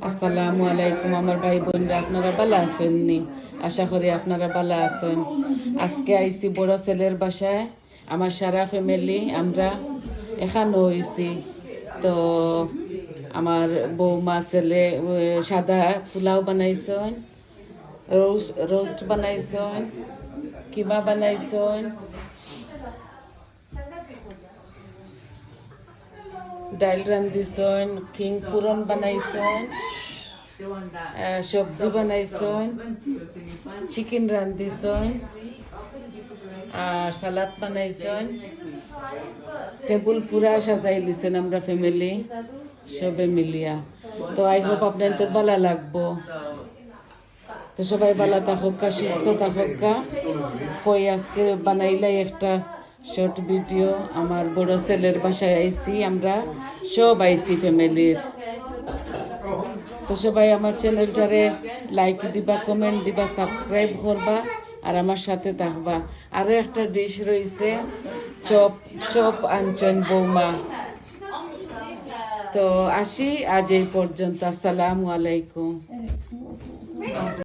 আসসালামু আলাইকুম আমার ভাই বোনরা, আপনারা ভালো আছেন নি? আশা করি আপনারা ভালো আছেন। আজকে আইছি বড় ছেলের বাসায়, আমার সারা ফ্যামিলি আমরা এখানে হয়েছি। তো আমার বৌমা ছেলে সাদা পোলাও বানাইছেন, রোস্ট বানাইছেন, কিমা বানাইছেন, ডাইল রান্ধিছেন, কিং পুরন বানাইছেন, সবজি বানাইছেন, চিকেন রান্ধিছেন, আর সালাদ বানাইছেন। টেবিল পুরা সাজাই দিছেন আমরা ফ্যামিলি সবে মিলিয়া। তো আই হোপ আপনাদের ভালো লাগবো। তো সবাই ভালো থাকুক, সুস্থ থাকুক। কই আজকে বানাইলাই একটা শর্ট ভিডিও। আমার বড় ছেলের বাসায় আইছি, আমরা সব আইছি ফ্যামিলির। তো সবাই আমার চ্যানেলটারে লাইক দিবা, কমেন্ট দিবা, সাবস্ক্রাইব করবা আর আমার সাথে থাকবা। আরো একটা ডিশ রয়েছে, চপ চপ আনছেন বৌমা। তো আসি, আজ এই পর্যন্ত। আসসালামু আলাইকুম।